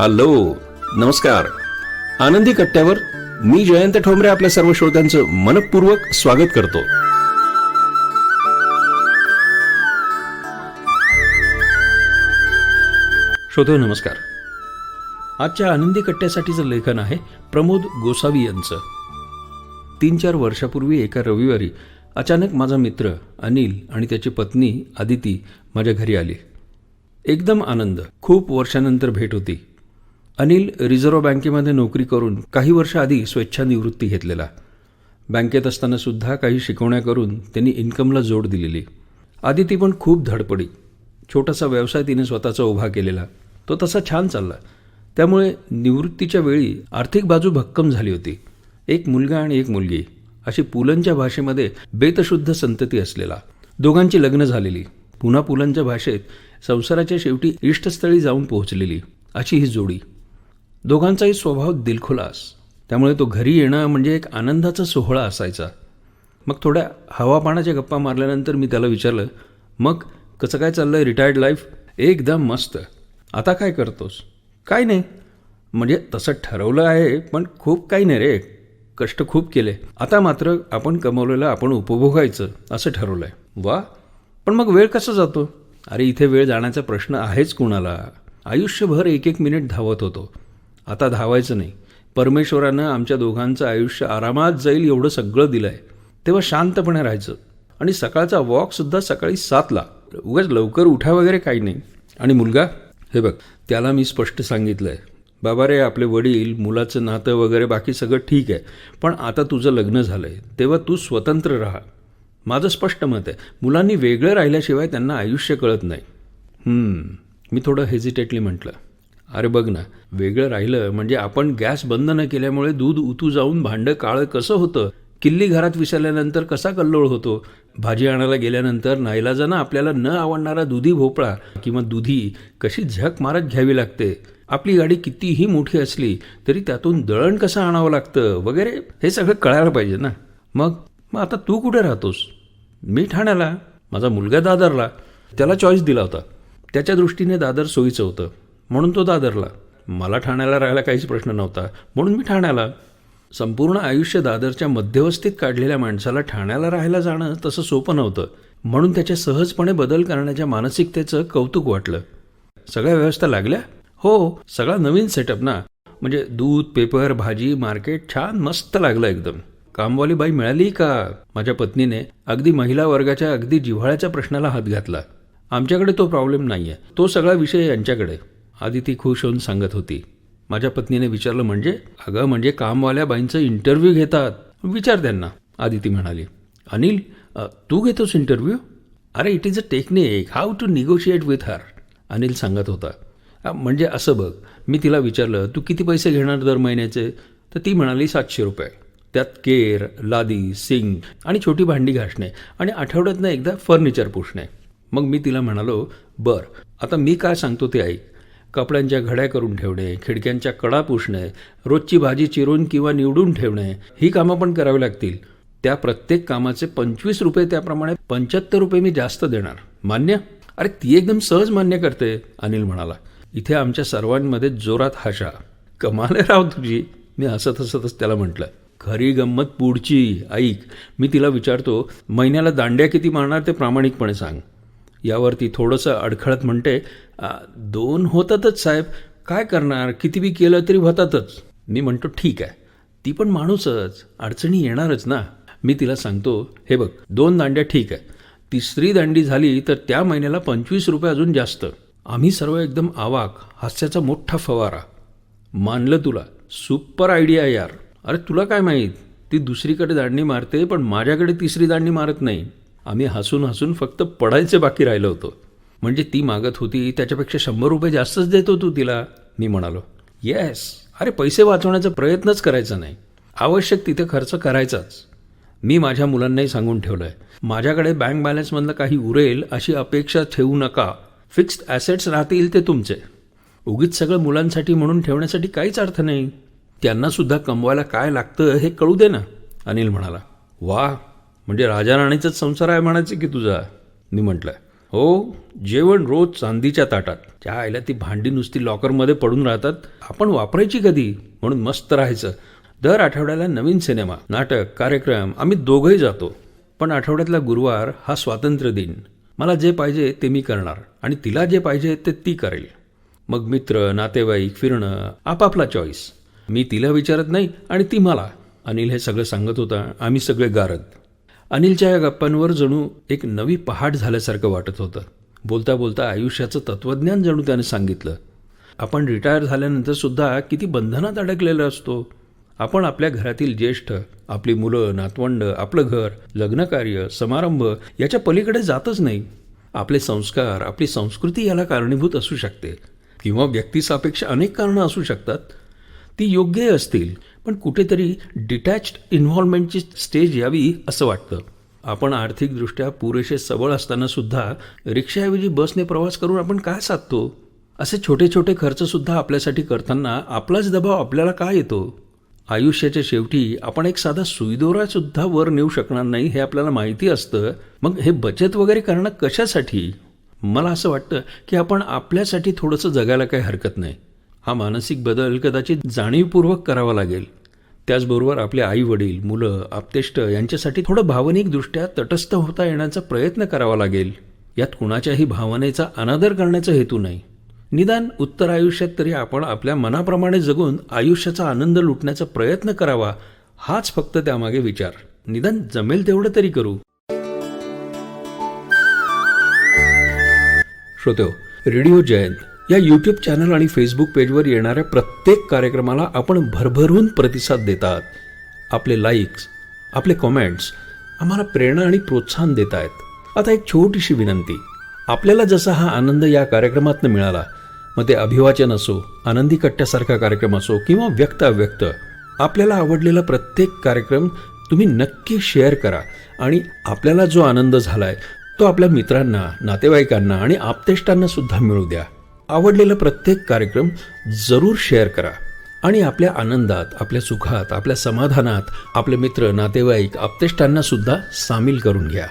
Hello, नमस्कार. आनंदी कट्ट्यावर मी जयंत ठोंबरे आपल्या सर्व श्रोत्यांचं मनपूर्वक स्वागत करतो. श्रोते नमस्कार. आजच्या आनंदी कट्ट्यासाठीचं लेखन आहे प्रमोद गोसावी यांचं. 3-4 वर्षापूर्वी एका रविवारी अचानक माझा मित्र अनिल आणि त्याची पत्नी आदिती माझ्या घरी आली. एकदम आनंद. खूप वर्षानंतर भेट होती. अनिल रिझर्व्ह बँकेमध्ये नोकरी करून काही वर्ष आधी स्वेच्छानिवृत्ती घेतलेला. बँकेत असताना सुद्धा काही शिकवण्या करून त्यांनी इन्कमला जोड दिलेली. आदिती पण खूप धडपडी. छोटासा व्यवसाय तिने स्वतःचा उभा केलेला. तो तसा छान चालला. त्यामुळे निवृत्तीच्या वेळी आर्थिक बाजू भक्कम झाली होती. एक मुलगा आणि एक मुलगी अशी पुलंच्या भाषेमध्ये बेतशुद्ध संतती असलेला. दोघांची लग्न झालेली. पुन्हा पुलंच्या भाषेत संसाराच्या शेवटी इष्टस्थळी जाऊन पोहोचलेली अशी ही जोडी. दोघांचाही स्वभाव दिलखुलास. त्यामुळे तो घरी येणं म्हणजे एक आनंदाचा सोहळा असायचा. मग थोड्या हवापाण्याच्या गप्पा मारल्यानंतर मी त्याला विचारलं, मग कसं काय चाललंय रिटायर्ड लाईफ? एकदम मस्त. आता काय करतोस? काय नाही, म्हणजे तसं ठरवलं आहे, पण खूप काही नाही रे. कष्ट खूप केले. आता मात्र आपण कमवलेलं आपण उपभोगायचं असं ठरवलं आहे. वा, पण मग वेळ कसा जातो? अरे इथे वेळ जाण्याचा प्रश्न आहेच कुणाला? आयुष्यभर एक मिनिट धावत होतो. आता धावायचं नाही. परमेश्वरानं आमच्या दोघांचं आयुष्य आरामात जाईल एवढं सगळं दिलं आहे. तेव्हा शांतपणे राहायचं. आणि सकाळचा वॉकसुद्धा सकाळी 7ला. उगाच लवकर उठा वगैरे काही नाही. आणि मुलगा, हे बघ, त्याला मी स्पष्ट सांगितलं आहे, बाबा रे, आपले वडील, मुलाचं नातं वगैरे बाकी सगळं ठीक आहे, पण आता तुझं लग्न झालं आहे तेव्हा तू स्वतंत्र राहा. माझं स्पष्ट मत आहे, मुलांनी वेगळं राहिल्याशिवाय त्यांना आयुष्य कळत नाही. मी थोडं हेजिटेटली म्हटलं, अरे बघ ना, वेगळं राहिलं म्हणजे आपण गॅस बंद न केल्यामुळे दूध उतू जाऊन भांडं काळं कसं होतं, किल्ली घरात विसरल्यानंतर कसा कल्लोळ होतो, भाजी आणायला गेल्यानंतर नाईलाजानं आपल्याला न आवडणारा दुधी भोपळा किंवा दुधी कशी झक मारत घ्यावी लागते, आपली गाडी कितीही मोठी असली तरी त्यातून दळण कसं आणावं लागतं वगैरे, हे सगळं कळायला पाहिजे ना. मग आता तू कुठे राहतोस? मी ठाण्याला. माझा मुलगा दादरला. त्याला चॉईस दिला होता. त्याच्या दृष्टीने दादर सोयीचं होतं म्हणून तो दादरला. मला ठाण्याला राहायला काहीच प्रश्न नव्हता म्हणून मी ठाण्याला. संपूर्ण आयुष्य दादरच्या मध्यवस्थित काढलेल्या माणसाला ठाण्याला राहायला जाणं तसं सोपं नव्हतं. म्हणून त्याच्या सहजपणे बदल करण्याच्या मानसिकतेचं कौतुक वाटलं. सगळ्या व्यवस्था लागल्या? हो, सगळा नवीन सेटअप ना. म्हणजे दूध, पेपर, भाजी, मार्केट छान मस्त लागलं एकदम. कामवाली बाई मिळाली का? माझ्या पत्नीने अगदी महिला वर्गाच्या अगदी जिव्हाळ्याच्या प्रश्नाला हात घातला. आमच्याकडे तो प्रॉब्लेम नाही आहे, तो सगळा विषय यांच्याकडे, आदिती खुश होऊन सांगत होती. माझ्या पत्नीने विचारलं, म्हणजे? अगं म्हणजे कामवाल्या बाईंचं इंटरव्ह्यू घेतात, विचार त्यांना, आदिती म्हणाली. अनिल, तू घेतोस इंटरव्ह्यू? अरे it is a technique how to negotiate with her, Anil सांगत होता. म्हणजे असं बघ, मी तिला विचारलं, तू किती पैसे घेणार दर महिन्याचे? तर ती म्हणाली 700 रुपये. त्यात केर, लादी, सिंक आणि छोटी भांडी घासणे आणि आठवड्यातनं एकदा फर्निचर पुसणे. मग मी तिला म्हणालो, बरं आता मी काय सांगतो ते ऐक. कपड्यांच्या घड्या करून ठेवणे, खिडक्यांच्या कडा पुसणे, रोजची भाजी चिरून किंवा निवडून ठेवणे, ही कामं पण करावी लागतील. त्या प्रत्येक कामाचे 25 रुपये, त्याप्रमाणे 75 रुपये मी जास्त देणार. मान्य? अरे ती एकदम सहज मान्य करते, अनिल म्हणाला. इथे आमच्या सर्वांमध्ये जोरात हशा. कमाल आहे राव तुझी, मी हसत हसतच त्याला म्हटलं. खरी गंमत पुढची ऐक. मी तिला विचारतो, महिन्याला दांड्या किती मारणार ते प्रामाणिकपणे सांग. यावरती थोडंसं अडखळत म्हणते, 2 होतातच साहेब, काय करणार, किती बी केलं तरी होतातच. मी म्हणतो ठीक आहे, ती पण माणूसच, अडचणी येणारच ना. मी तिला सांगतो, हे बघ, 2 दांड्या ठीक आहे, 3री दांडी झाली तर त्या महिन्याला 25 रुपये अजून जास्त. आम्ही सर्व एकदम आवाक, हास्याचा मोठा फवारा. मानलं तुला, सुपर आयडिया यार. अरे तुला काय माहीत, ती दुसरीकडे दांडी मारते पण माझ्याकडे 3री दांडी मारत नाही. आम्ही हसून हसून फक्त पडायचे बाकी राहिलो होतो. म्हणजे ती मागत होती त्याच्यापेक्षा 100 रुपये जास्तच देतो तू तिला, मी म्हणालो. येस, अरे पैसे वाचवण्याचा प्रयत्नच करायचा नाही, आवश्यक तिथे खर्च करायचाच. मी माझ्या मुलांनाही सांगून ठेवलं आहे, माझ्याकडे बँक बॅलन्समधलं काही उरेल अशी अपेक्षा ठेवू नका. फिक्स्ड ॲसेट्स राहतील ते तुमचे. उगीच सगळं मुलांसाठी म्हणून ठेवण्यासाठी काहीच अर्थ नाही. त्यांनासुद्धा कमवायला काय लागतं हे कळू दे ना, अनिल म्हणाला. वा, म्हणजे राजा राणीचाच संसार आहे म्हणायचं की तुझा, मी म्हटलं. हो, जेवण रोज चांदीच्या ताटात. त्या आईला ती भांडी नुसती लॉकरमध्ये पडून राहतात. आपण वापरायची कधी? म्हणून मस्त राहायचं. दर आठवड्याला नवीन सिनेमा, नाटक, कार्यक्रम आम्ही दोघंही जातो. पण आठवड्यातला गुरुवार हा स्वातंत्र्य दिन. मला जे पाहिजे ते मी करणार आणि तिला जे पाहिजे ते ती करेल. मग मित्र, नातेवाईक, फिरणं आपापला चॉईस. मी तिला विचारत नाही आणि ती मला. अनिल हे सगळं सांगत होता. आम्ही सगळे गारद. अनिलच्या या गप्पांवर जणू एक नवी पहाट झाल्यासारखं वाटत होतं. बोलता बोलता आयुष्याचं तत्त्वज्ञान जणू त्याने सांगितलं. आपण रिटायर झाल्यानंतर सुद्धा किती बंधनात अडकलेलो असतो. आपण आपल्या घरातील ज्येष्ठ, आपली मुलं, नातवंड, आपलं घर, लग्नकार्य, समारंभ याच्या पलीकडे जातच नाही. आपले संस्कार, आपली संस्कृती याला कारणीभूत असू शकते किंवा व्यक्तिसापेक्ष अनेक कारणं असू शकतात. ती योग्यही असतील, पण कुठेतरी डिटॅच्ड इन्व्हॉल्वमेंटची स्टेज यावी असं वाटतं. आपण आर्थिकदृष्ट्या पुरेसे सबळ असताना सुद्धा रिक्षाऐवजी बसने प्रवास करून आपण काय साधतो? असे छोटे छोटे खर्चसुद्धा आपल्यासाठी करताना आपलाच दबाव आपल्याला का येतो? आयुष्याच्या शेवटी आपण एक साधा सुईदोरासुद्धा वर नेऊ शकणार नाही हे आपल्याला माहिती असतं. मग हे बचत वगैरे करणं कशासाठी? मला असं वाटतं की आपण आपल्यासाठी थोडंसं जगायला काही हरकत नाही. हा मानसिक बदल कदाचित जाणीवपूर्वक करावा लागेल. त्याचबरोबर आपले आई वडील, मुलं, आप्तेष्ट यांच्यासाठी थोडं भावनिकदृष्ट्या तटस्थ होता येण्याचा प्रयत्न करावा लागेल. यात कुणाच्याही भावनेचा अनादर करण्याचा हेतू नाही. निदान उत्तर आयुष्यात तरी आपण आपल्या मनाप्रमाणे जगून आयुष्याचा आनंद लुटण्याचा प्रयत्न करावा, हाच फक्त त्यामागे विचार. निदान जमेल तेवढं तरी करू. श्रोतेहो, रेडिओ जयंत या यूट्यूब चॅनल आणि फेसबुक पेजवर येणाऱ्या प्रत्येक कार्यक्रमाला आपण भरभरून प्रतिसाद देतात. आपले लाईक्स, आपले कॉमेंट्स आम्हाला प्रेरणा आणि प्रोत्साहन देत आहेत. आता एक छोटीशी विनंती. आपल्याला जसा हा आनंद या कार्यक्रमातून मिळाला, मग ते अभिवाचन असो, आनंदी कट्ट्यासारखा कार्यक्रम असो किंवा व्यक्त अव्यक्त, आपल्याला आवडलेला प्रत्येक कार्यक्रम तुम्ही नक्की शेअर करा आणि आपल्याला जो आनंद झालाय तो आपल्या मित्रांना, नातेवाईकांना आणि आप्तेष्टांना सुद्धा मिळू द्या. आवडलेला प्रत्येक कार्यक्रम जरूर शेअर करा आणि आपल्या आनंदात, आपल्या सुखात, आपल्या समाधानात आपले मित्र, नातेवाईक, आप्तेष्टांना सुद्धा सामील करून घ्या.